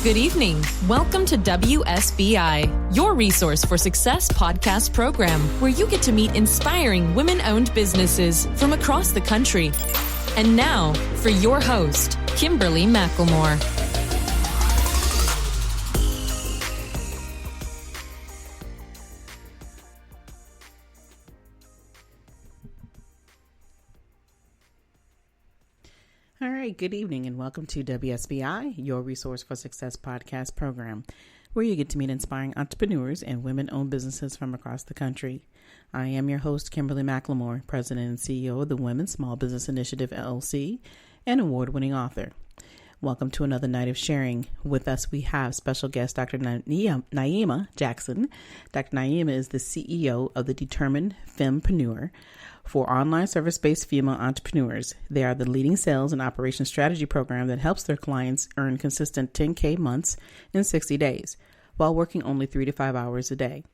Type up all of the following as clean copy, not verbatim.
Good evening. Welcome to WSBI, your resource for success podcast program, where you get to meet inspiring women-owned businesses from across the country. And now, for your host, Kimberly McLemore. All right, good evening and welcome to WSBI, your resource for success podcast program, where you get to meet inspiring entrepreneurs and women-owned businesses from across the country. I am your host, Kimberly McLemore, President and CEO of the Women's Small Business Initiative, LLC, and award-winning author. Welcome to another night of sharing. With us, we have special guest Dr. Naieema Jackson. Dr. Naieema is the CEO of the Determined FemPreneur for online service-based female entrepreneurs. They are the leading sales and operations strategy program that helps their clients earn consistent 10K months in 60 days while working only 3 to 5 hours a day.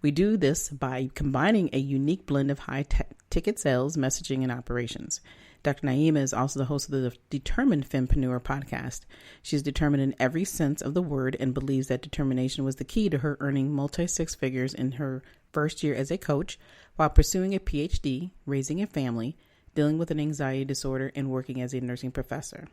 We do this by combining a unique blend of high-ticket sales, messaging, and operations. Dr. Naieema is also the host of the Determined FemPreneur Podcast. She's determined in every sense of the word and believes that determination was the key to her earning multi-six figures in her first year as a coach while pursuing a PhD, raising a family, dealing with an anxiety disorder, and working as a nursing professor.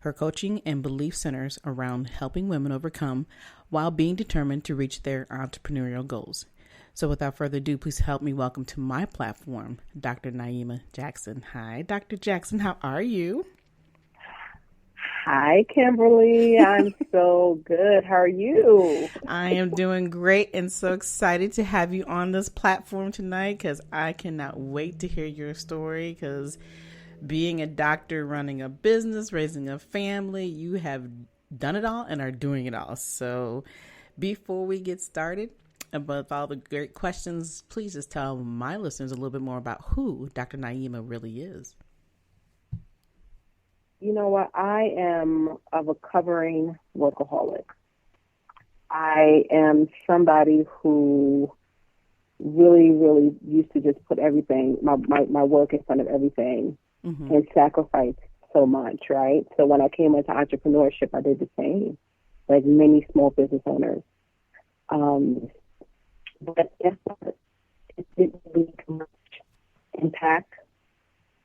Her coaching and belief centers around helping women overcome while being determined to reach their entrepreneurial goals. So without further ado, please help me welcome to my platform, Dr. Naieema Jackson. Hi, Dr. Jackson. How are you? Hi, Kimberly. I'm so good. How are you? I am doing great and so excited to have you on this platform tonight because I cannot wait to hear your story because being a doctor, running a business, raising a family, you have done it all and are doing it all. So before we get started, above all the great questions, please just tell my listeners a little bit more about who Dr. Naieema really is. You know what? I am a recovering workaholic. I am somebody who really used to just put everything, my work in front of everything and sacrifice so much, right? So when I came into entrepreneurship, I did the same, like many small business owners. But guess what? It didn't lead to much impact.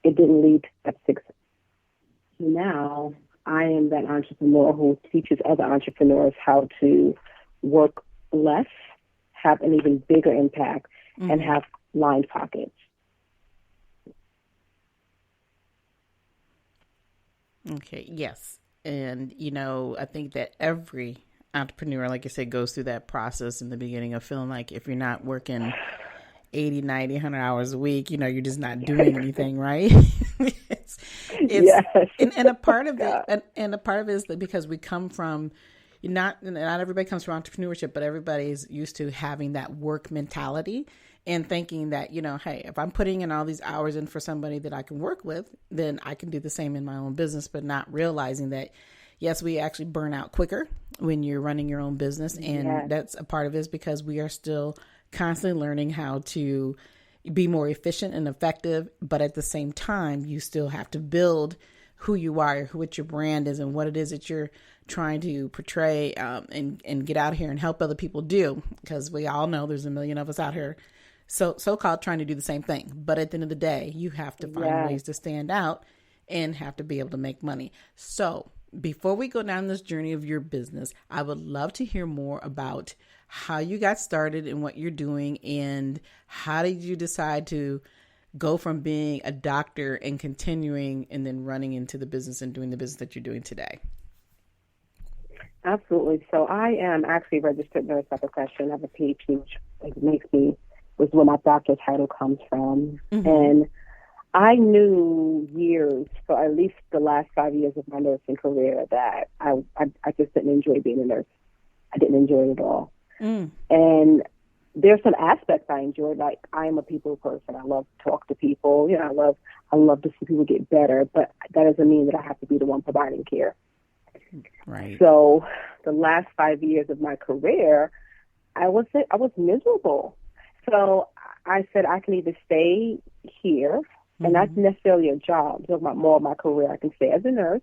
It didn't lead to that success. Now, I am that entrepreneur who teaches other entrepreneurs how to work less, have an even bigger impact, and have lined pockets. Okay, yes. And, I think that every entrepreneur, like I said, goes through that process in the beginning of feeling like if you're not working 80, 90, 100 hours a week, you're just not doing anything, right? Yes. And a part of it, and a part of it is that because we come from, not everybody comes from entrepreneurship, but everybody's used to having that work mentality and thinking that, hey, if I'm putting in all these hours in for somebody that I can work with, then I can do the same in my own business, but not realizing that yes, we actually burn out quicker when you're running your own business. And that's a part of it is because we are still constantly learning how to be more efficient and effective. But at the same time, you still have to build who you are, what your brand is, and what it is that you're trying to portray and get out here and help other people do. Because we all know there's a million of us out here so-called trying to do the same thing. But at the end of the day, you have to find ways to stand out and have to be able to make money. So before we go down this journey of your business, I would love to hear more about how you got started and what you're doing and how did you decide to go from being a doctor and continuing and then running into the business and doing the business that you're doing today. Absolutely. So I am actually a registered nurse by profession. I have a PhD, which is where my doctor title comes from. And I knew years, for at least the last 5 years of my nursing career, that I just didn't enjoy being a nurse. I didn't enjoy it at all. And there's some aspects I enjoy. Like, I am a people person. I love to talk to people. I love to see people get better, but that doesn't mean that I have to be the one providing care. Right. So the last 5 years of my career, I was miserable. So I said I can either stay here, and not necessarily a job, so more of my career. I can stay as a nurse.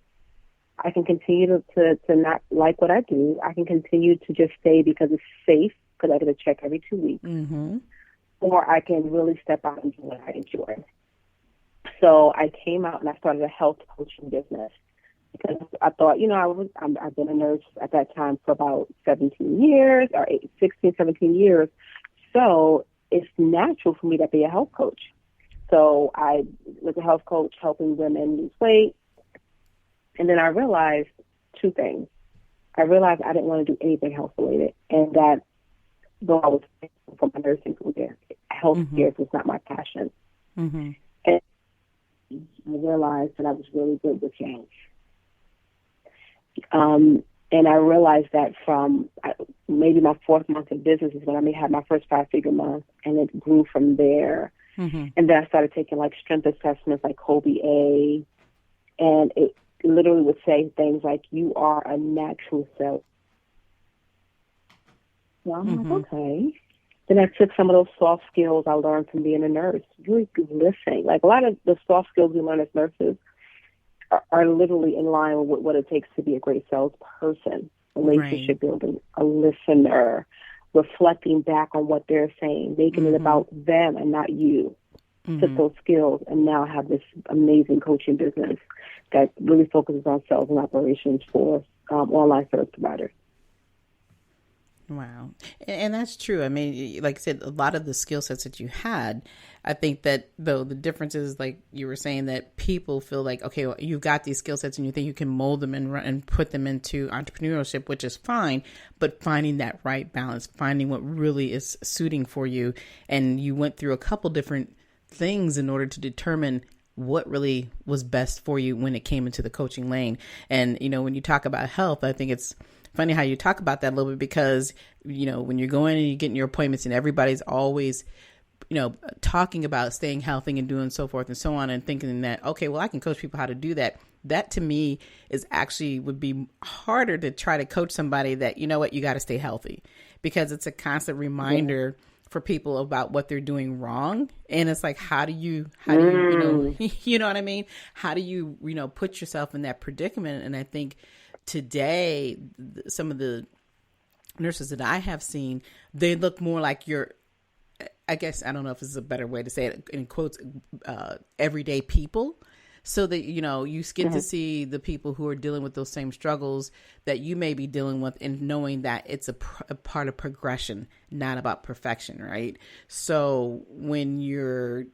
I can continue to not like what I do. I can continue to just stay because it's safe, because I get a check every 2 weeks. Mm-hmm. Or I can really step out and do what I enjoy. So I came out and I started a health coaching business because I thought, I've been a nurse at that time for about 17 years or 16, 17 years. So it's natural for me to be a health coach. So I was a health coach helping women lose weight. And then I realized two things. I realized I didn't want to do anything health related, and that though I was from my nursing career, healthcare was not my passion. Mm-hmm. And I realized that I was really good with change. And I realized that from maybe my 4th month of business is when I had my first 5-figure month, and it grew from there. Mm-hmm. And then I started taking like strength assessments like Kobe A, and it literally would say things like, you are a natural self. So I'm like, okay. Then I took some of those soft skills I learned from being a nurse, really listening. Like a lot of the soft skills we learn as nurses are literally in line with what it takes to be a great salesperson, relationship building, a listener, reflecting back on what they're saying, making it about them and not you. Took those skills and now have this amazing coaching business that really focuses on sales and operations for online service providers. Wow. And that's true. I mean, like I said, a lot of the skill sets that you had, I think that though the difference is, like you were saying, that people feel like, okay, well, you've got these skill sets and you think you can mold them and put them into entrepreneurship, which is fine, but finding that right balance, finding what really is suiting for you. And you went through a couple different things in order to determine what really was best for you when it came into the coaching lane. And, when you talk about health, I think it's funny how you talk about that a little bit because, when you're going and you're getting your appointments and everybody's always, talking about staying healthy and doing so forth and so on and thinking that, okay, well, I can coach people how to do that. That to me is actually would be harder to try to coach somebody that, you got to stay healthy, because it's a constant reminder for people about what they're doing wrong. And it's like, how do you you know what I mean? How do you, put yourself in that predicament? And I think today, some of the nurses that I have seen, they look more like I guess, I don't know if this is a better way to say it, in quotes, everyday people. So that, you get to see the people who are dealing with those same struggles that you may be dealing with, and knowing that it's a part of progression, not about perfection, right? So when you're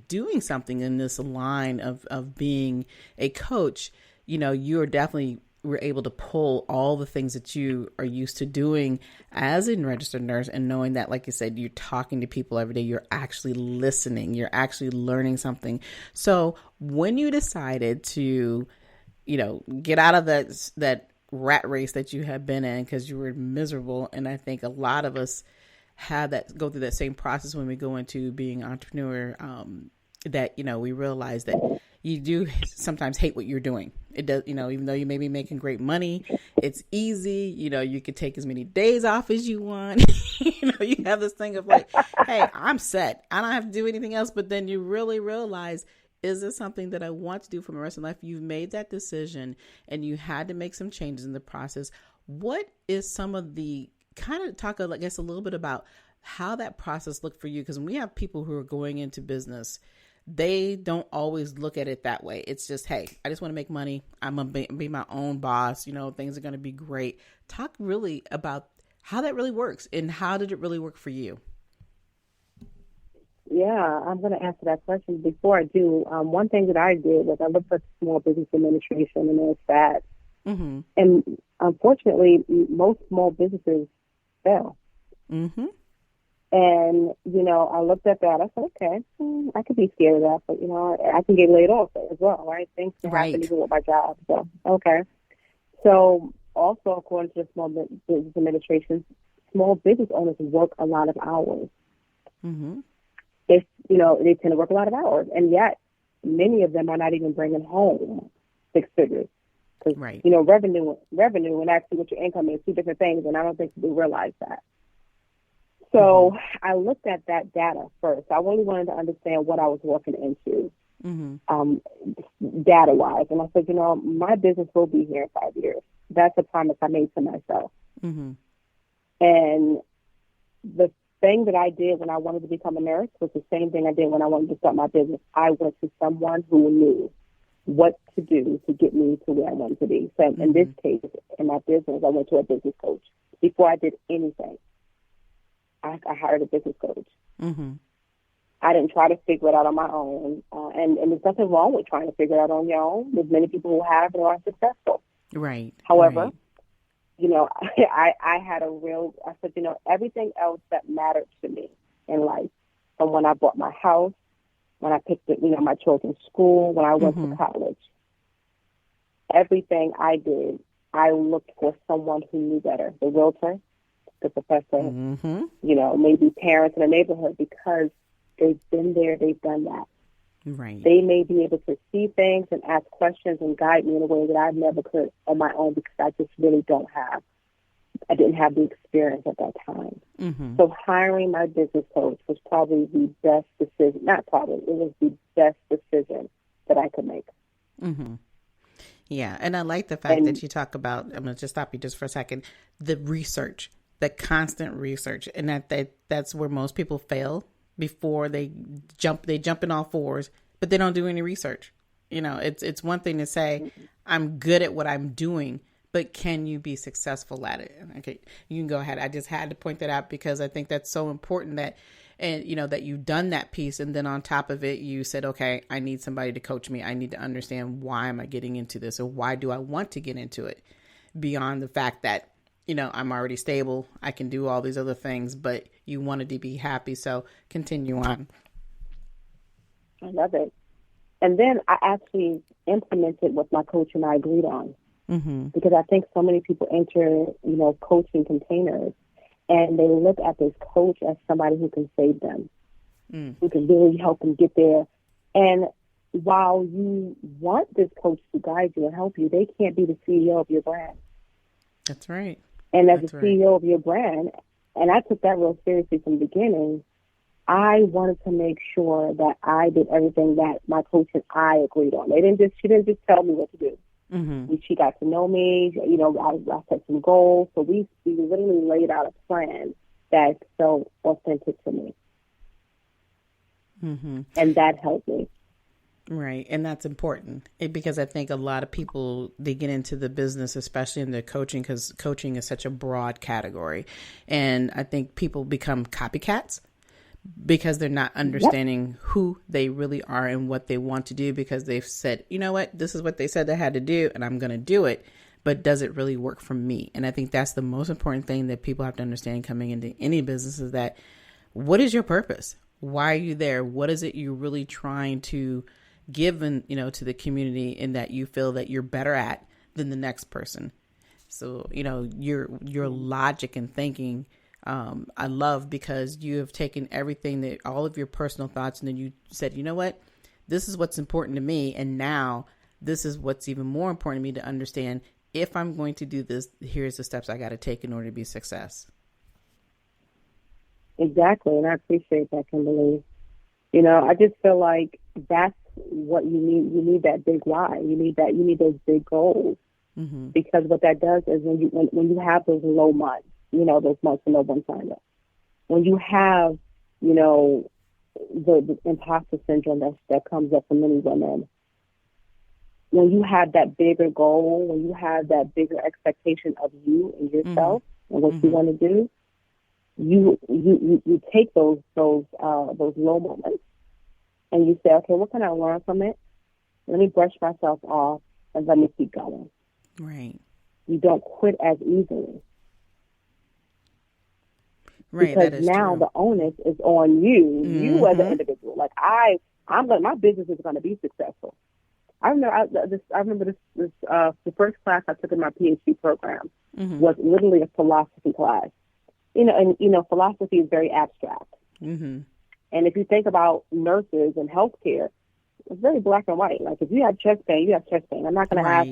doing something in this line of being a coach, you're definitely were able to pull all the things that you are used to doing as a registered nurse, and knowing that, like you said, you're talking to people every day, you're actually listening, you're actually learning something. So when you decided to, get out of that rat race that you have been in because you were miserable, and I think a lot of us go through that same process when we go into being an entrepreneur, that, we realize that you do sometimes hate what you're doing. It does, even though you may be making great money, it's easy. You could take as many days off as you want. You have this thing of like, hey, I'm set. I don't have to do anything else. But then you really realize, is this something that I want to do for my rest of my life? You've made that decision and you had to make some changes in the process. What is some of the kind of talk, I guess, a little bit about how that process looked for you? Because when we have people who are going into business, they don't always look at it that way. It's just, hey, I just want to make money. I'm going to be my own boss. Things are going to be great. Talk really about how that really works, and how did it really work for you? Yeah, I'm going to answer that question. Before I do, one thing that I did was I looked at Small Business Administration and their stats. Mm-hmm. And unfortunately, most small businesses fail. Mm-hmm. And, I looked at that. I said, okay, I could be scared of that, but, I can get laid off as well, right? Things can happen even with my job. So, okay. So, also, according to the Small Business Administration, small business owners work a lot of hours. Mm-hmm. They tend to work a lot of hours. And yet, many of them are not even bringing home 6 figures. Because, revenue and actually what your income is, 2 different things. And I don't think people realize that. So I looked at that data first. I really wanted to understand what I was walking into. data-wise. And I said, my business will be here in 5 years. That's a promise I made to myself. And the thing that I did when I wanted to become a nurse was the same thing I did when I wanted to start my business. I went to someone who knew what to do to get me to where I wanted to be. So in this case, in my business, I went to a business coach. Before I did anything, I hired a business coach. I didn't try to figure it out on my own. And there's nothing wrong with trying to figure it out on your own. There's many people who have and are successful. Right. However, I had I said, everything else that mattered to me in life, from when I bought my house, when I picked my children's school, when I went to college, everything I did, I looked for someone who knew better, the realtor, the professor, maybe parents in the neighborhood, because they've been there, they've done that. Right. They may be able to see things and ask questions and guide me in a way that I never could on my own, because I just really I didn't have the experience at that time. So hiring my business coach was probably the best decision, it was the best decision that I could make. Yeah, and I like the fact that you talk about, I'm going to just stop you just for a second, the research, the constant research, and that's where most people fail before they jump in all fours, but they don't do any research. It's one thing to say, I'm good at what I'm doing, but can you be successful at it? Okay, you can go ahead. I just had to point that out because I think that's so important that you've done that piece. And then on top of it, you said, okay, I need somebody to coach me. I need to understand, why am I getting into this, or why do I want to get into it, beyond the fact that, I'm already stable. I can do all these other things, but you wanted to be happy. So continue on. I love it. And then I actually implemented what my coach and I agreed on. Because I think so many people enter, coaching containers, and they look at this coach as somebody who can save them, who can really help them get there. And while you want this coach to guide you and help you, they can't be the CEO of your brand. That's right. And as the CEO of your brand, and I took that real seriously from the beginning, I wanted to make sure that I did everything that my coach and I agreed on. She didn't just tell me what to do. She got to know me. I set some goals. So we literally laid out a plan that felt authentic to me. And that helped me. Right. And that's important, because I think a lot of people, they get into the business, especially in the coaching, because coaching is such a broad category. And I think people become copycats because they're not understanding who they really are and what they want to do, because they've said, you know what, this is what they said I had to do, and I'm going to do it. But does it really work for me? And I think that's the most important thing that people have to understand coming into any business, is that, what is your purpose? Why are you there? What is it you're really trying to give to the community, and that you feel that you're better at than the next person? So, your logic and thinking, I love, because you have taken everything, that all of your personal thoughts, and then you said, you know what, this is what's important to me. And now this is what's even more important to me to understand. If I'm going to do this, here's the steps I got to take in order to be a success. Exactly. And I appreciate that, Kimberly. I just feel like that's what you need. You need that big why. You need those big goals. Because what that does is when you have those low months, those months when no one signed up, when you have, the imposter syndrome that comes up for many women, when you have that bigger goal, when you have that bigger expectation of you and yourself and what you want to do, you take those low moments and you say, okay, what can I learn from it? Let me brush myself off and let me keep going. Right. You don't quit as easily. Right. Because that is now true. the onus is on you as an individual. Like my business is going to be successful. I remember this the first class I took in my PhD program was literally a philosophy class. And philosophy is very abstract. And if you think about nurses and healthcare, it's very black and white. Like, if you have chest pain, you have chest pain. I'm not going to have,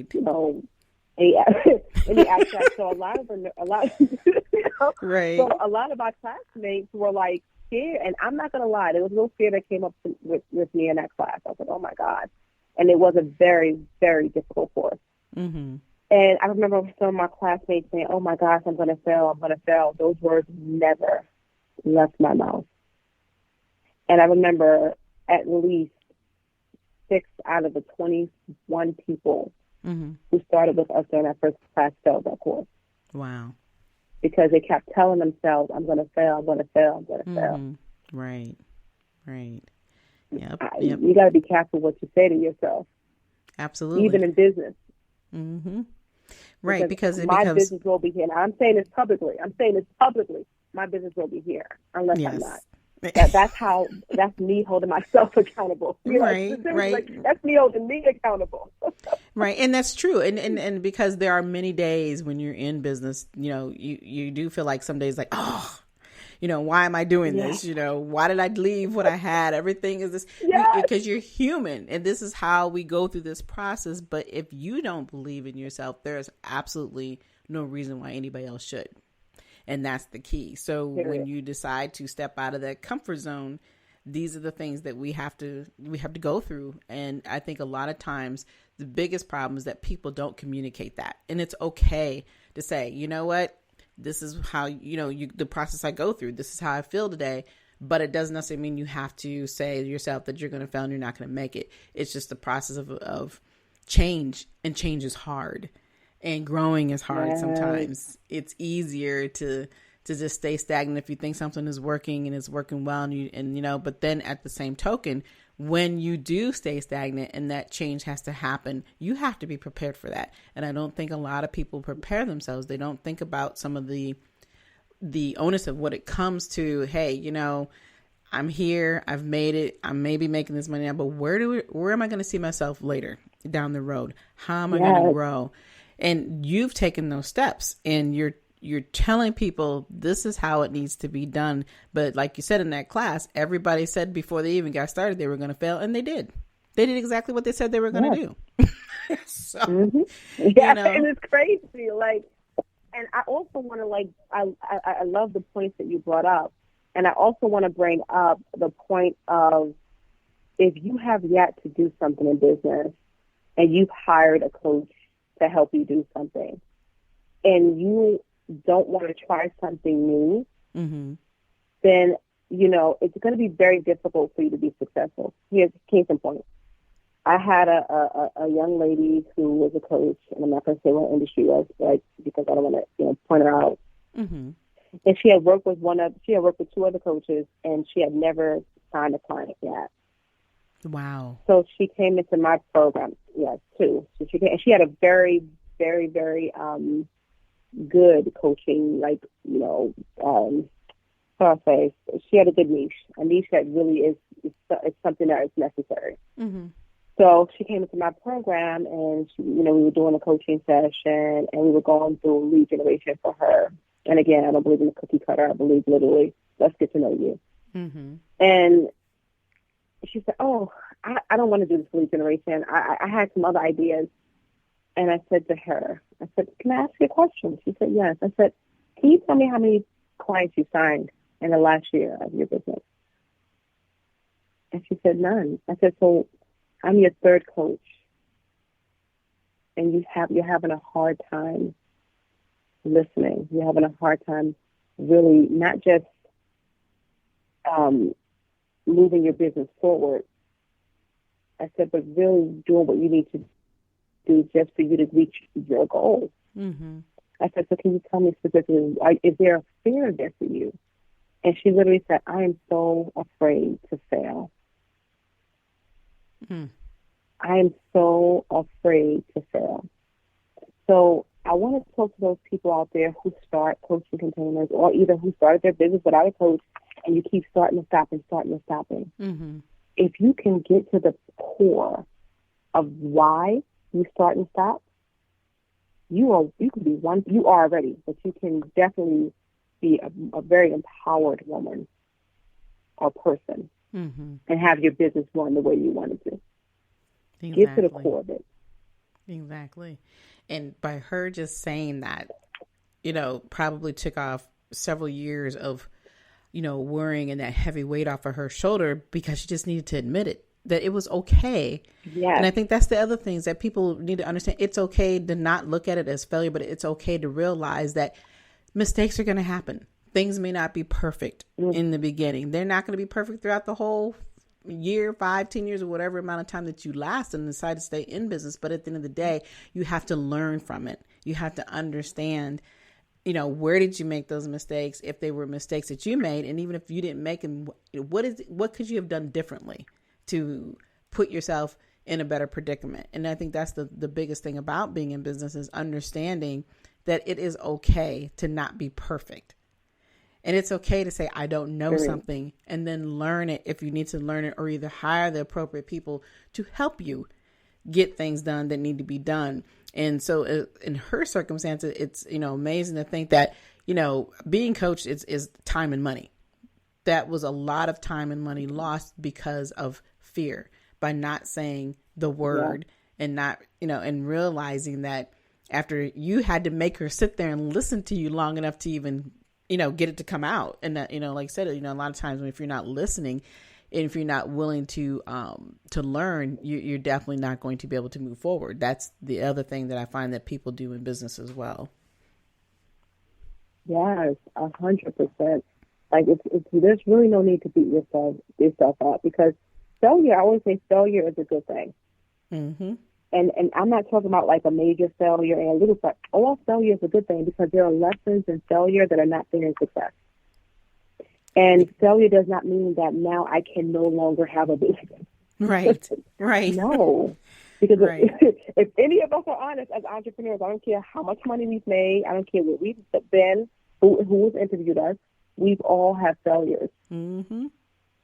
any abstract. So a lot of right. So a lot of my classmates were like, scared. And I'm not going to lie, there was a little fear that came up with me in that class. I was like, oh, my God. And it was a very, very difficult course. Mm-hmm. And I remember some of my classmates saying, oh, my gosh, I'm going to fail. I'm going to fail. Those words never left my mouth. And I remember at least 6 out of the 21 people mm-hmm. who started with us during that first class failed that course. Wow. Because they kept telling themselves, I'm going to fail, I'm going to fail, I'm going to fail. Mm-hmm. Right. Yep. You got to be careful what you say to yourself. Absolutely. Even in business. Mm-hmm. Right, because my business will be here. Now, I'm saying this publicly. My business will be here unless I'm not. That's me holding myself accountable. Right. Like, that's me holding me accountable. Right. And that's true. And because there are many days when you're in business, you do feel like some days like, oh, why am I doing this? Why did I leave what I had? Everything is this because you're human. And this is how we go through this process. But if you don't believe in yourself, there's absolutely no reason why anybody else should. And that's the key. So when you decide to step out of that comfort zone, these are the things that we have to go through. And I think a lot of times the biggest problem is that people don't communicate that. And it's okay to say, you know what, this is how, the process I go through. This is how I feel today. But it doesn't necessarily mean you have to say to yourself that you're going to fail and you're not going to make it. It's just the process of change, and change is hard. And growing is hard sometimes. It's easier to just stay stagnant if you think something is working and it's working well, but then at the same token, when you do stay stagnant and that change has to happen, you have to be prepared for that. And I don't think a lot of people prepare themselves. They don't think about some of the onus of what it comes to. Hey, I'm here, I've made it, I'm maybe making this money now, but where am I going to see myself later down the road? How am I going to grow? And you've taken those steps, and you're telling people this is how it needs to be done. But like you said in that class, everybody said before they even got started they were going to fail, and they did. They did exactly what they said they were going to do. So, and it's crazy. Like, and I also want to I love the points that you brought up, and I also want to bring up the point of if you have yet to do something in business, and you've hired a coach to help you do something, and you don't want to try something new, then, it's going to be very difficult for you to be successful. Here's case in point. I had a young lady who was a coach, and I'm not going to say what industry was, because I don't want to, point her out. Mm-hmm. And she had worked with two other coaches, and she had never signed a client yet. Wow. So she came into my program, too. So she had a very, very, very good coaching, how I say, she had a good niche, a niche that really is something that is necessary. Mm-hmm. So she came into my program, and we were doing a coaching session, and we were going through lead generation for her. And again, I don't believe in the cookie cutter. I believe literally, let's get to know you. Mm-hmm. And she said, oh, I don't want to do this lead generation. I had some other ideas. And I said to her, can I ask you a question? She said, yes. I said, can you tell me how many clients you signed in the last year of your business? And she said, none. I said, so I'm your third coach, and you're having a hard time listening. You're having a hard time really not just moving your business forward. I said, but really doing what you need to do just for you to reach your goals. Mm-hmm. I said, so can you tell me specifically, is there a fear there for you? And she literally said, I am so afraid to fail. Mm. I am so afraid to fail. So I want to talk to those people out there who start coaching containers, or either who started their business without a coach, and you keep starting and stopping. Mm-hmm. If you can get to the core of why you start and stop, you are already, but you can definitely be a very empowered woman or person, mm-hmm. and have your business run the way you want it to. Exactly. Get to the core of it. Exactly. And by her just saying that, probably took off several years of worrying and that heavy weight off of her shoulder, because she just needed to admit it, that it was okay. Yes. And I think that's the other things that people need to understand. It's okay to not look at it as failure, but it's okay to realize that mistakes are going to happen. Things may not be perfect in the beginning. They're not going to be perfect throughout the whole year, 5, 10 years, or whatever amount of time that you last and decide to stay in business. But at the end of the day, you have to learn from it. You have to understand, where did you make those mistakes? If they were mistakes that you made, and even if you didn't make them, what could you have done differently to put yourself in a better predicament? And I think that's the biggest thing about being in business, is understanding that it is okay to not be perfect. And it's okay to say, I don't know something, and then learn it if you need to learn it, or either hire the appropriate people to help you get things done that need to be done. And so in her circumstances, it's, amazing to think that, being coached is time and money. That was a lot of time and money lost because of fear, by not saying the word and not, and realizing that after you had to make her sit there and listen to you long enough to even get it to come out. And that, like I said, a lot of times if you're not listening and if you're not willing to learn, you're definitely not going to be able to move forward. That's the other thing that I find that people do in business as well. Yes, 100%. Like there's really no need to beat yourself up, because failure, I always say failure is a good thing. Mm-hmm. And I'm not talking about like a major failure and a little failure. All failure is a good thing, because there are lessons in failure that are not there in success. And failure does not mean that now I can no longer have a business. Right. No. Because right. if any of us are honest as entrepreneurs, I don't care how much money we've made, I don't care what we've been, who's interviewed us, we've all had failures. Mm-hmm.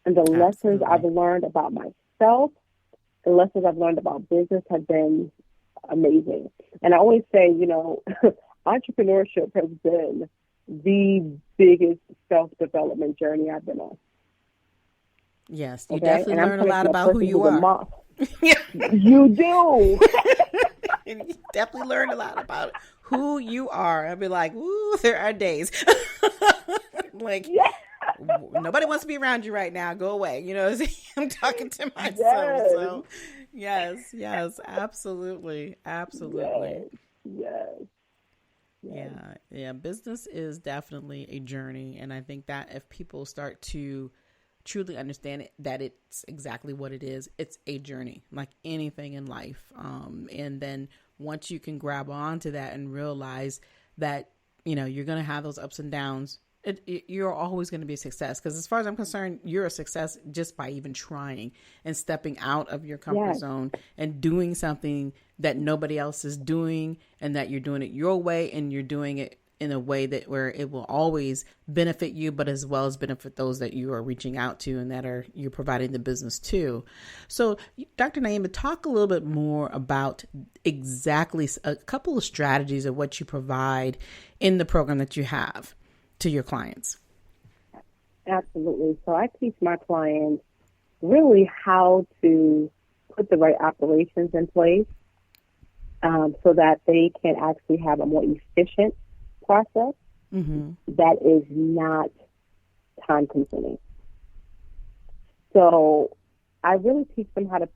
And the lessons Absolutely. I've learned about myself, the lessons I've learned about business have been amazing. And I always say, entrepreneurship has been the biggest self-development journey I've been on. Yes, you definitely learn a lot about who you are. You do. And you definitely learn a lot about who you are. I'll be like, ooh, there are days. Like, nobody wants to be around you right now. Go away. I'm talking to myself. Yes. So, yes, absolutely. Yes. Yeah. Business is definitely a journey. And I think that if people start to truly understand it, that it's exactly what it is, it's a journey, like anything in life. And then once you can grab onto that and realize that, you're going to have those ups and downs, you're always going to be a success. Because as far as I'm concerned, you're a success just by even trying and stepping out of your comfort zone and doing something that nobody else is doing, and that you're doing it your way, and you're doing it in a way that where it will always benefit you, but as well as benefit those that you are reaching out to and that you're providing the business to. So Dr. Naieema, talk a little bit more about exactly a couple of strategies of what you provide in the program that you have to your clients. Absolutely. So I teach my clients really how to put the right operations in place, so that they can actually have a more efficient process that is not time consuming. So I really teach them how to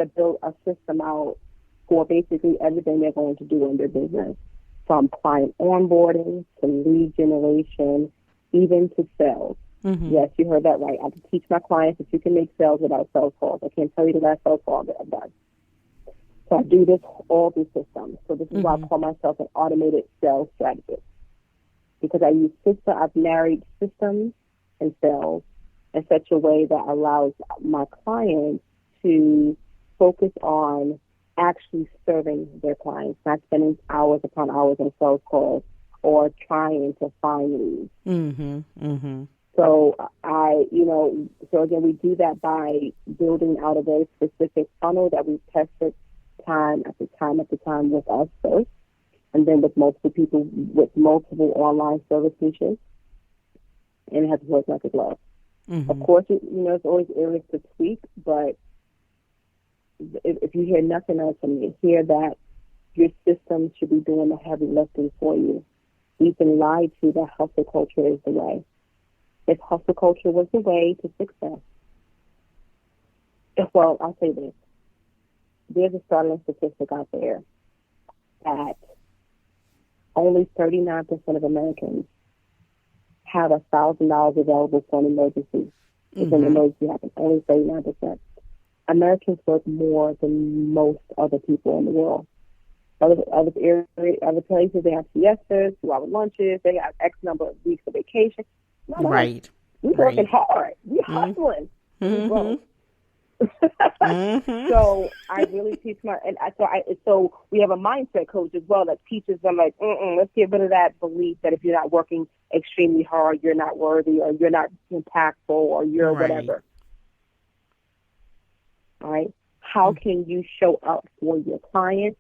build a system out for basically everything they're going to do in their business, from client onboarding to lead generation, even to sales. Yes, you heard that right. I teach my clients that you can make sales without sales calls. I can't tell you the last sales call that I've done. So I do this all through systems. So this is why I call myself an automated sales strategist, because I've married systems and sales in such a way that allows my clients to focus on actually serving their clients, not spending hours upon hours on sales calls or trying to find leads. So so again, we do that by building out a very specific funnel that we've tested time after time with us first, and then with multiple people with multiple online service niches, and it has worked like a glove. Of course, it's always areas to tweak, but if you hear nothing else from me, hear that your system should be doing the heavy lifting for you. We've been lied to that hustle culture is the way. if hustle culture was the way to success, well, I'll say this. There's a startling statistic out there that only 39% of Americans have $1,000 available for an emergency. If an emergency happens, only 39%. Americans work more than most other people in the world. Other places, they have siestas, 2-hour lunches, they have X number of weeks of vacation. Right. We're working hard. We're hustling. So I really teach so we have a mindset coach as well that teaches them like, let's get rid of that belief that if you're not working extremely hard, you're not worthy or you're not impactful or you're whatever. All right. How can you show up for your clients?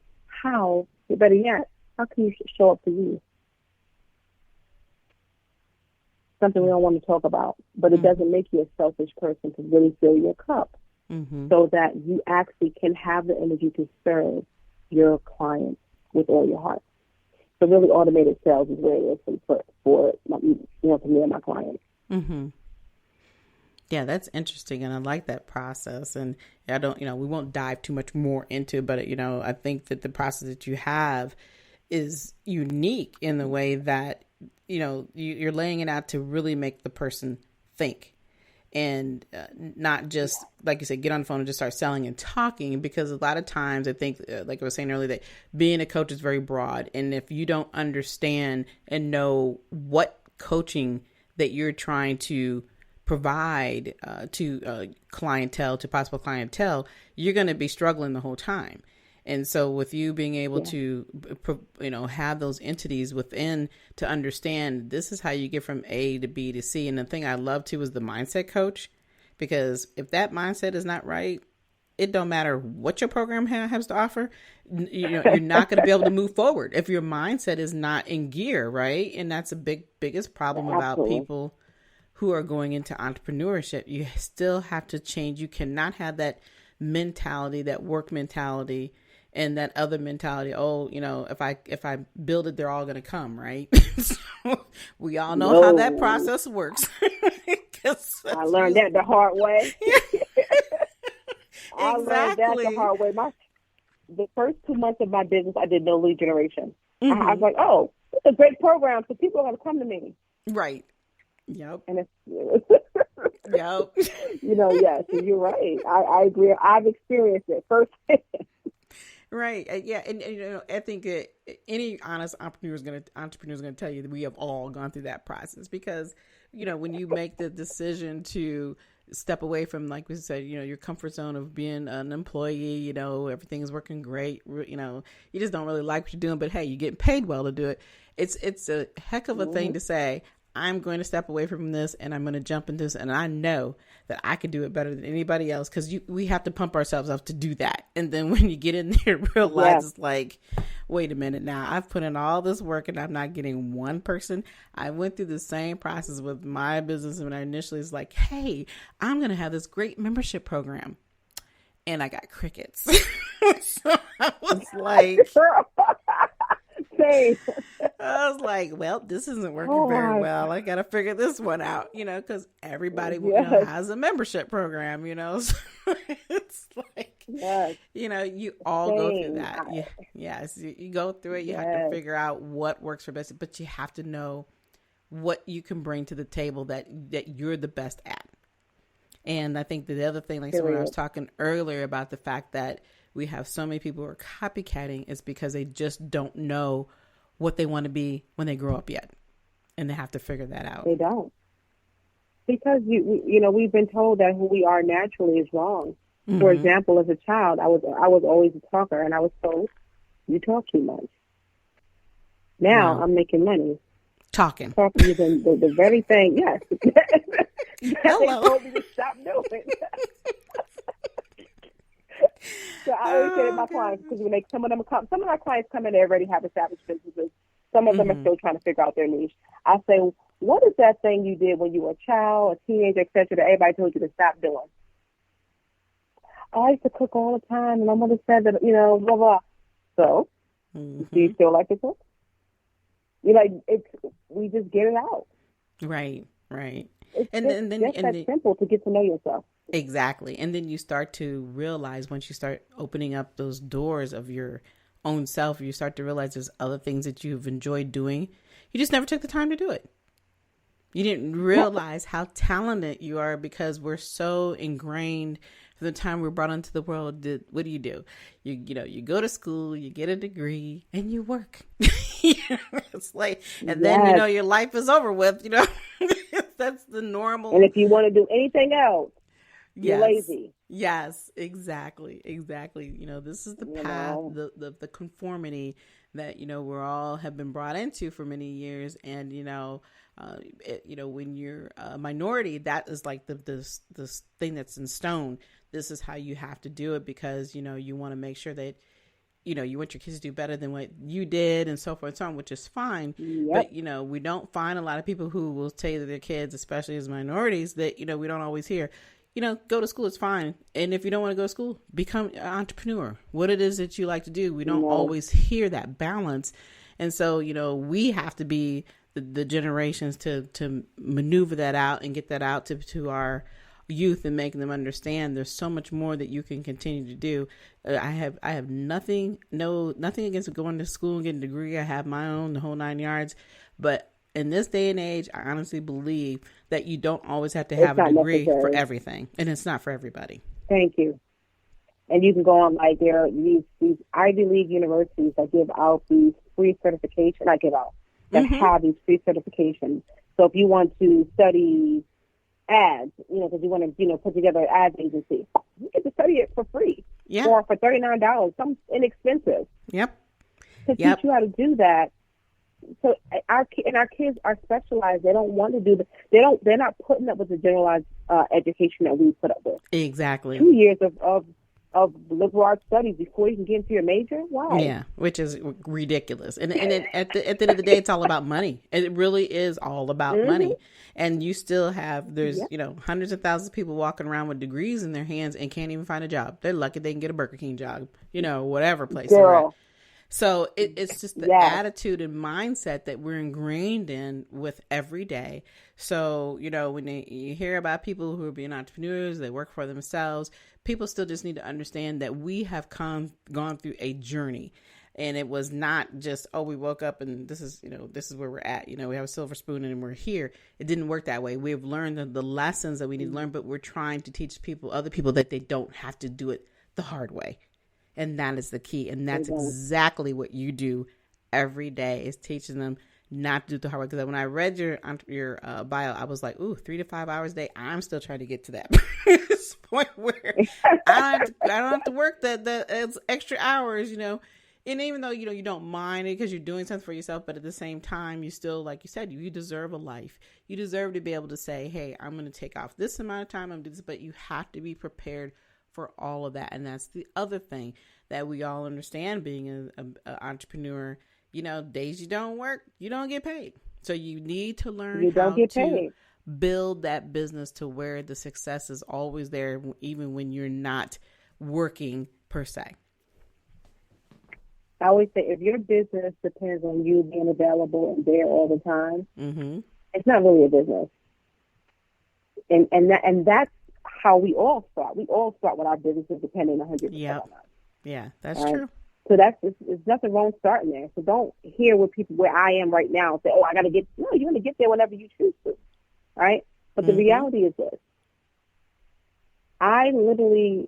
Better yet, how can you show up for you? Something we don't want to talk about, but it doesn't make you a selfish person to really fill your cup so that you actually can have the energy to serve your clients with all your heart. So really automated sales is where it is for me and my clients. Yeah, that's interesting. And I like that process. And I don't, we won't dive too much more into it, but, I think that the process that you have is unique in the way that, you're laying it out to really make the person think and not just, like you said, get on the phone and just start selling and talking, because a lot of times I think, like I was saying earlier, that being a coach is very broad. And if you don't understand and know what coaching that you're trying to provide to possible clientele, you're going to be struggling the whole time. And so with you being able to, have those entities within to understand this is how you get from A to B to C. And the thing I love too is the mindset coach, because if that mindset is not right, it don't matter what your program has to offer. You're not going to be able to move forward if your mindset is not in gear, right? And that's a biggest problem about people who are going into entrepreneurship. You still have to change. You cannot have that mentality, that work mentality, and that other mentality. If I build it, they're all going to come, right? So we all know how that process works. I learned that the hard way. I learned that the hard way. The first 2 months of my business, I did no lead generation. I was like, oh, it's a great program, so people are going to come to me. Right. Yep. And yep. Yes, you're right. I agree. I've experienced it firsthand. Right. Yeah. And I think any honest entrepreneur is going to tell you that we have all gone through that process, because, when you make the decision to step away from, like we said, your comfort zone of being an employee, everything's working great, you just don't really like what you're doing, but hey, you're getting paid well to do it. It's a heck of a thing to say, I'm going to step away from this and I'm going to jump into this. And I know that I can do it better than anybody else, because we have to pump ourselves up to do that. And then when you get in there, realize it's like, wait a minute now, I've put in all this work and I'm not getting one person. I went through the same process with my business when I initially was like, hey, I'm going to have this great membership program. And I got crickets. So I was like... I was like, well, this isn't working very well. I got to figure this one out, because everybody has a membership program, So it's like, you all go through that. Yes, you go through it. You have to figure out what works for best, but you have to know what you can bring to the table that you're the best at. And I think the other thing, like when I was talking earlier about the fact that we have so many people who are copycatting, is because they just don't know what they want to be when they grow up yet. And they have to figure that out. They don't. Because, we've been told that who we are naturally is wrong. For example, as a child, I was always a talker, and I was told, you talk too much. Now I'm making money. Talking is the very thing, yes. Hello. They told me to stop doing. So I always say to my clients, because when some of my clients come in, they already have established businesses. Some of them are still trying to figure out their niche. I say, what is that thing you did when you were a child, a teenager, etc., that everybody told you to stop doing? I used to cook all the time, and my mother said that, blah, blah. So, do you still like to cook? We just get it out. Right. It's and just, then just and that then, simple to get to know yourself. exactly. And then you start to realize, once you start opening up those doors of your own self, you start to realize there's other things that you've enjoyed doing. You just never took the time to do it. You didn't realize how talented you are, because we're so ingrained from the time we're brought into the world. What do? You go to school, you get a degree, and you work. It's like, and then, your life is over with, That's the normal. And if you want to do anything else, you're lazy. Yes, exactly. This is the path, the conformity that, we're all have been brought into for many years. And, when you're a minority, that is like the thing that's in stone. This is how you have to do it, because, you want to make sure that, you want your kids to do better than what you did, and so forth and so on, which is fine. Yep. But, we don't find a lot of people who will say to their kids, especially as minorities, that, we don't always hear, go to school, it's fine. And if you don't want to go to school, become an entrepreneur. What it is that you like to do. We don't always hear that balance. And so, we have to be the generations to maneuver that out and get that out to our youth, and making them understand there's so much more that you can continue to do. I have nothing against going to school and getting a degree. I have my own, the whole 9 yards. But in this day and age, I honestly believe that you don't always have to have a degree for everything, and it's not for everybody. Thank you. And you can go on, like, there are these Ivy League universities that give out these free certifications. I give out that have these free certifications. So if you want to study ads, because you want to, put together an ads agency, you get to study it for free. Yeah. Or for $39, something inexpensive. Yep. To teach you how to do that. So our kids are specialized. They don't want to do they're not putting up with the generalized education that we put up with. Exactly. 2 years of liberal arts studies before you can get into your major? Why? Yeah, which is ridiculous. And at the end of the day, it's all about money. It really is all about money. And you still have, there's, hundreds of thousands of people walking around with degrees in their hands and can't even find a job. They're lucky they can get a Burger King job, whatever place they're at. So it's just the attitude and mindset that we're ingrained in with every day. So, when you hear about people who are being entrepreneurs, they work for themselves, people still just need to understand that we have gone through a journey. And it was not just, we woke up and this is where we're at. We have a silver spoon and we're here. It didn't work that way. We've learned the lessons that we need to learn, but we're trying to teach other people that they don't have to do it the hard way. And that is the key. And that's exactly what you do every day, is teaching them not to do it the hard way. Because when I read your bio, I was like, 3 to 5 hours a day. I'm still trying to get to that point where I don't have to work the extra hours, And even though, you don't mind it because you're doing something for yourself, but at the same time, you still, like you said, you deserve a life. You deserve to be able to say, hey, I'm going to take off this amount of time. I'm going to do this, but you have to be prepared for all of that. And that's the other thing that we all understand being an entrepreneur. Days you don't work, you don't get paid. So you need to learn how to build that business to where the success is always there, even when you're not working per se. I always say, if your business depends on you being available and there all the time, it's not really a business. And that's how we all start. We all start with our businesses depending 100% on us. Yeah, that's true. So there's nothing wrong starting there. So don't hear what people, where I am right now, and say, I got to get, no, you're going to get there whenever you choose to. Right? But the reality is this. I literally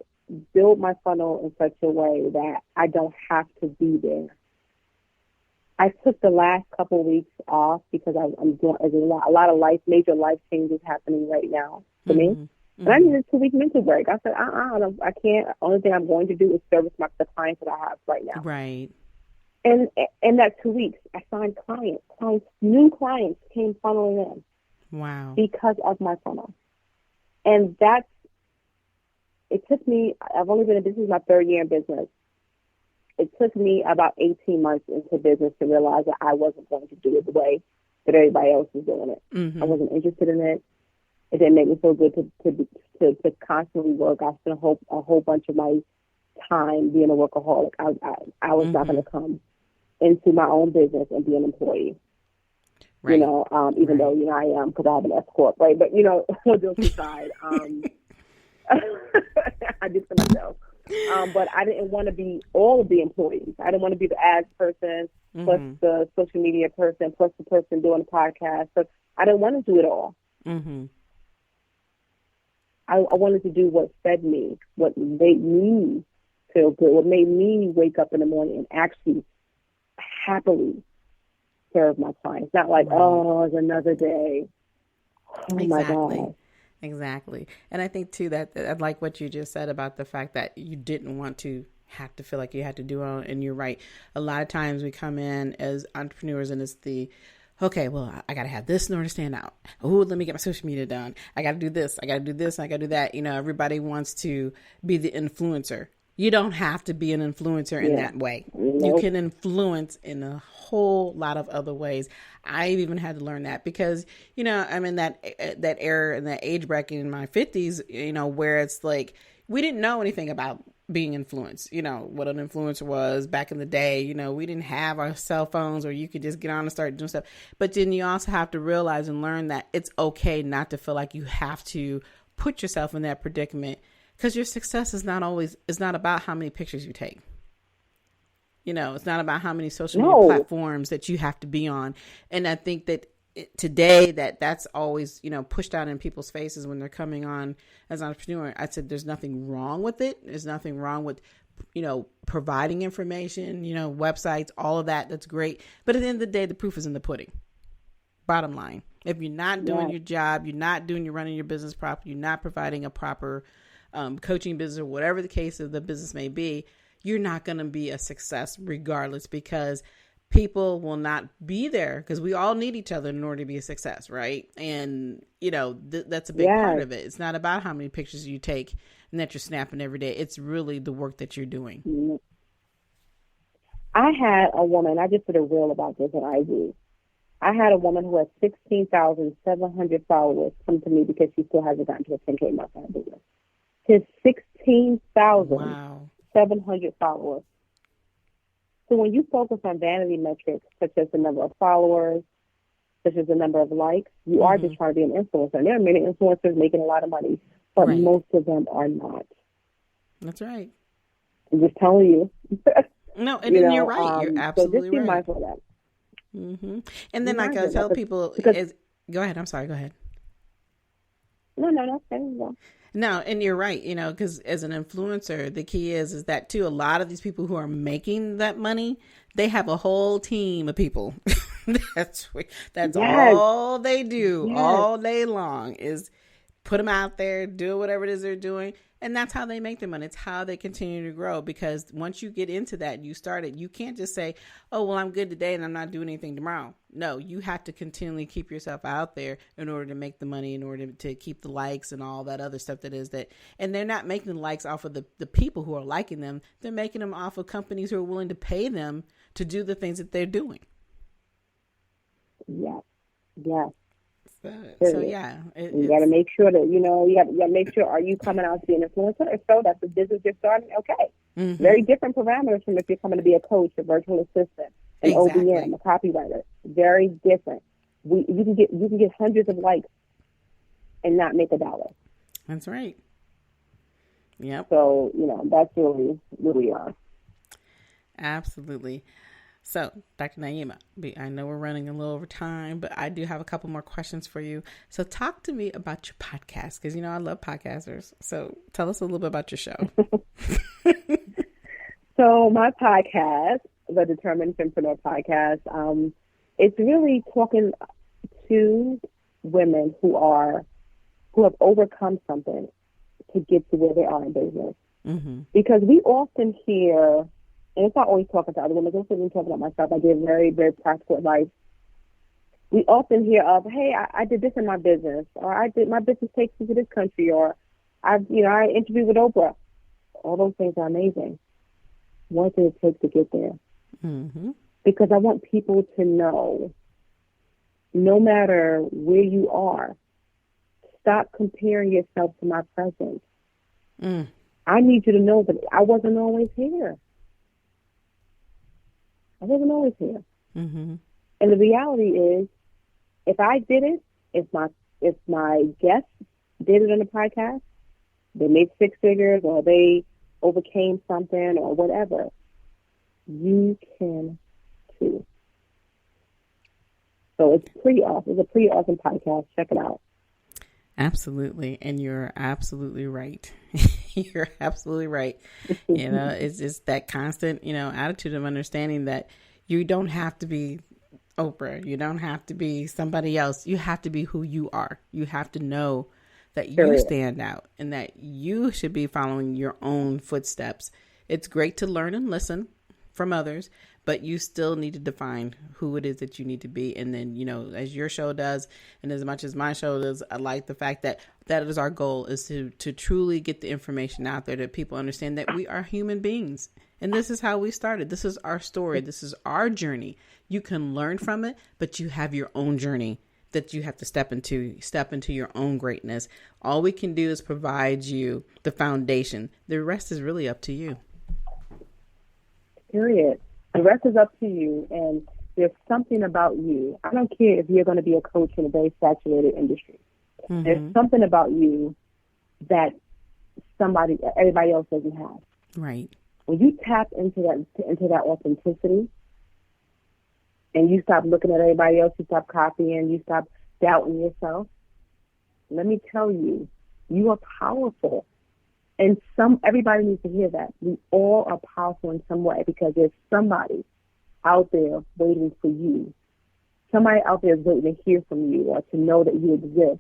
build my funnel in such a way that I don't have to be there. I took the last couple of weeks off because I'm doing a lot of major life changes happening right now for me. And I needed a 2-week mental break. I said, I can't. The only thing I'm going to do is service the clients that I have right now. Right. And in that 2 weeks, I signed new clients came funneling in. Wow. Because of my funnel. And it took me, I've only been in business, my 3rd year in business. It took me about 18 months into business to realize that I wasn't going to do it the way that everybody else was doing it. I wasn't interested in it. It didn't make me feel good to constantly work. I spent a whole bunch of my time being a workaholic. I was not going to come into my own business and be an employee. Right. Even though, I am, because I have an escort, right? But, all jokes aside, I did for myself. But I didn't want to be all of the employees. I didn't want to be the ads person, plus the social media person, plus the person doing the podcast. So I didn't want to do it all. Mm-hmm. I wanted to do what fed me, what made me feel good, what made me wake up in the morning and actually happily serve my clients. Not like, oh, it's another day. Oh, exactly. My God. Exactly. And I think, too, that I like what you just said about the fact that you didn't want to have to feel like you had to do it. And you're right. A lot of times we come in as entrepreneurs and it's okay, well, I got to have this in order to stand out. Oh, let me get my social media done. I got to do this. I got to do this. I got to do that. Everybody wants to be the influencer. You don't have to be an influencer in that way. Nope. You can influence in a whole lot of other ways. I even had to learn that because, I'm in that era and that age bracket in my 50s, where it's like we didn't know anything about being influenced, what an influencer was back in the day. We didn't have our cell phones or you could just get on and start doing stuff. But then you also have to realize and learn that it's okay not to feel like you have to put yourself in that predicament. Because your success is not about how many pictures you take. It's not about how many social media platforms that you have to be on. And I think that today that's always, pushed out in people's faces when they're coming on as an entrepreneur. I said, there's nothing wrong with it. There's nothing wrong with, providing information, websites, all of that. That's great. But at the end of the day, the proof is in the pudding. Bottom line, if you're not doing your job, you're running your business properly, you're not providing a proper coaching business or whatever the case of the business may be, you're not going to be a success regardless, because people will not be there, because we all need each other in order to be a success, right? And, that's a big part of it. It's not about how many pictures you take and that you're snapping every day. It's really the work that you're doing. I had a woman, I just did a reel about this on IG. I had a woman who had 16,700 followers come to me because she still hasn't gotten to a 10K mark on her business. His 16,700 followers. So when you focus on vanity metrics, such as the number of followers, such as the number of likes, you are just trying to be an influencer. And there are many influencers making a lot of money, but most of them are not. That's right. I'm just telling you. No, and then you're right. You're absolutely so just be right. mindful of that. Mm-hmm. And then I tell people, go ahead. I'm sorry. Go ahead. No. No, and you're right, because as an influencer, the key is that too, a lot of these people who are making that money, they have a whole team of people. That's all they do all day long is put them out there, do whatever it is they're doing. And that's how they make their money. It's how they continue to grow, because once you get into that, you start it. You can't just say, oh, well, I'm good today and I'm not doing anything tomorrow. No, you have to continually keep yourself out there in order to make the money, in order to keep the likes and all that other stuff that is that. And they're not making the likes off of the people who are liking them. They're making them off of companies who are willing to pay them to do the things that they're doing. Yes. So yeah, you got to make sure that you got to make sure, are you coming out to be an influencer? If so, that's the business you're starting. Okay, very different parameters from if you're coming to be a coach, a virtual assistant, an OBM, a copywriter. Very different. You can get hundreds of likes and not make $1. That's right. Yep. So that's really who we are. Absolutely. So, Dr. Naieema, I know we're running a little over time, but I do have a couple more questions for you. So talk to me about your podcast, because, I love podcasters. So tell us a little bit about your show. So my podcast, the Determined FemPreneur Podcast, it's really talking to women who have overcome something to get to where they are in business. Mm-hmm. Because we often hear, and it's not always talking to other women, it's also talking about myself. I give very, very practical advice. We often hear of, hey, I did this in my business, or my business takes me to this country, or I interviewed with Oprah. All those things are amazing. What did it take to get there? Mm-hmm. Because I want people to know, no matter where you are, stop comparing yourself to my present. I need you to know that I wasn't always here. Mm-hmm. And the reality is, if I did it, if my guests did it on the podcast, they made 6 figures or they overcame something or whatever, you can too. So it's pretty awesome. It's a pretty awesome podcast. Check it out. Absolutely. And you're absolutely right. You're absolutely right. It's just that constant, attitude of understanding that you don't have to be Oprah. You don't have to be somebody else. You have to be who you are. You have to know that you stand out and that you should be following your own footsteps. It's great to learn and listen from others, but you still need to define who it is that you need to be. And then, as your show does, and as much as my show does, I like the fact that is our goal, is to truly get the information out there, that people understand that we are human beings. And this is how we started. This is our story. This is our journey. You can learn from it, but you have your own journey that you have to step into your own greatness. All we can do is provide you the foundation. The rest is really up to you. Period. The rest is up to you, and there's something about you. I don't care if you're going to be a coach in a very saturated industry. Mm-hmm. There's something about you that everybody else doesn't have. Right. When you tap into that authenticity, and you stop looking at everybody else, you stop copying, you stop doubting yourself, let me tell you, you are powerful. And everybody needs to hear that. We all are powerful in some way, because there's somebody out there waiting for you. Somebody out there is waiting to hear from you or to know that you exist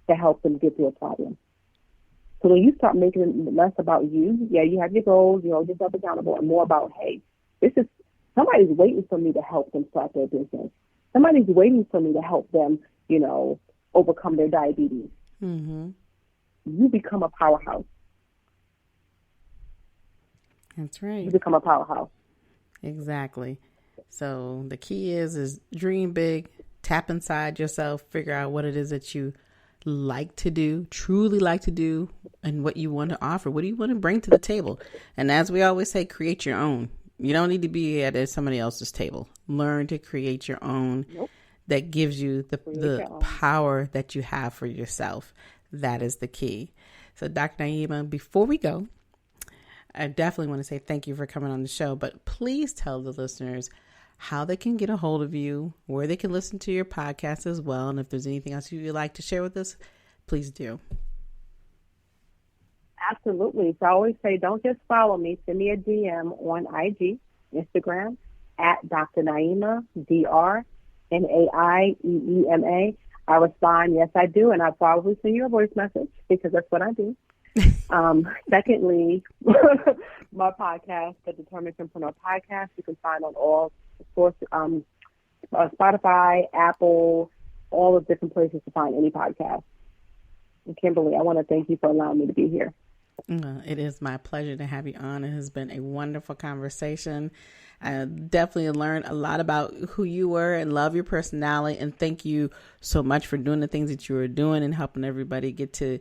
to help them get through a problem. So when you start making it less about you, you have your goals, you hold yourself accountable, and more about, hey, somebody's waiting for me to help them start their business. Somebody's waiting for me to help them, overcome their diabetes. Mm-hmm. You become a powerhouse. That's right. You become a powerhouse. Exactly. So the key is dream big, tap inside yourself, figure out what it is that you like to do, truly like to do, and what you want to offer. What do you want to bring to the table? And as we always say, create your own. You don't need to be at somebody else's table. Learn to create your own. Nope. That gives you the power that you have for yourself. That is the key. So Dr. Naieema, before we go, I definitely want to say thank you for coming on the show, but please tell the listeners how they can get a hold of you, where they can listen to your podcast as well. And if there's anything else you'd like to share with us, please do. Absolutely. So I always say, don't just follow me. Send me a DM on IG, Instagram, at Dr. Naieema, DrNaieema. I respond, yes, I do. And I'll probably send you a voice message, because that's what I do. Secondly, my podcast, the Determined FemPreneur Podcast, you can find on all sources, Spotify, Apple, all the different places to find any podcast. And Kimberly, I want to thank you for allowing me to be here. It is my pleasure to have you on. It has been a wonderful conversation. I definitely learned a lot about who you were and love your personality. And thank you so much for doing the things that you are doing and helping everybody get to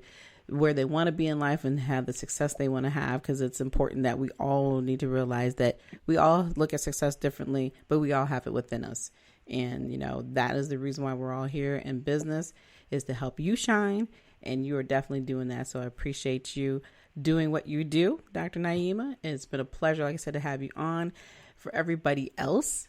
where they want to be in life and have the success they want to have, because it's important that we all need to realize that we all look at success differently, but we all have it within us. And, that is the reason why we're all here in business, is to help you shine. And you are definitely doing that. So I appreciate you doing what you do, Dr. Naieema. It's been a pleasure, like I said, to have you on. For everybody else,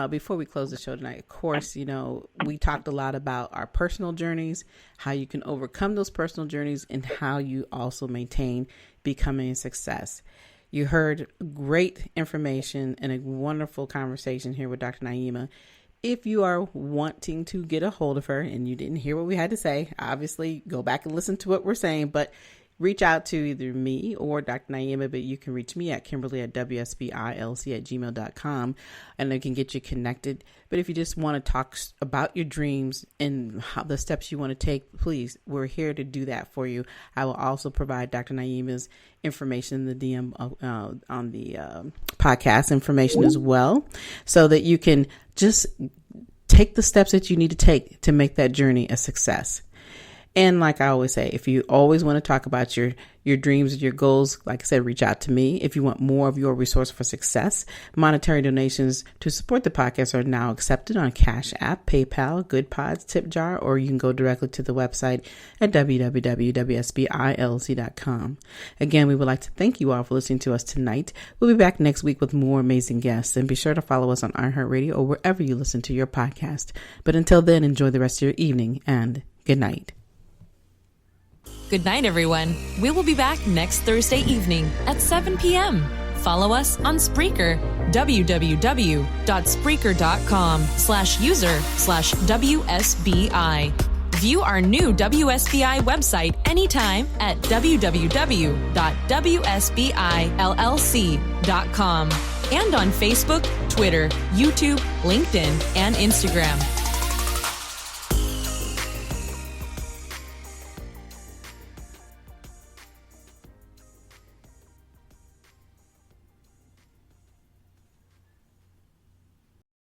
before we close the show tonight, of course, we talked a lot about our personal journeys, how you can overcome those personal journeys, and how you also maintain becoming a success. You heard great information and a wonderful conversation here with Dr. Naieema. If you are wanting to get a hold of her and you didn't hear what we had to say, obviously go back and listen to what we're saying, but reach out to either me or Dr. Naieema, but you can reach me at Kimberly@WSBILC@gmail.com, and I can get you connected. But if you just want to talk about your dreams and how the steps you want to take, please, we're here to do that for you. I will also provide Dr. Naieema's information in the DM on the podcast information as well, so that you can just take the steps that you need to take to make that journey a success. And like I always say, if you always want to talk about your dreams and your goals, like I said, reach out to me. If you want more of your resource for success, monetary donations to support the podcast are now accepted on Cash App, PayPal, Good Pods, Tip Jar, or you can go directly to the website at www.wsbillc.com. Again, we would like to thank you all for listening to us tonight. We'll be back next week with more amazing guests, and be sure to follow us on iHeartRadio or wherever you listen to your podcast. But until then, enjoy the rest of your evening and good night. Good night, everyone. We will be back next Thursday evening at 7 p.m. Follow us on Spreaker, www.spreaker.com/user/WSBI. View our new WSBI website anytime at www.wsbillc.com and on Facebook, Twitter, YouTube, LinkedIn, and Instagram.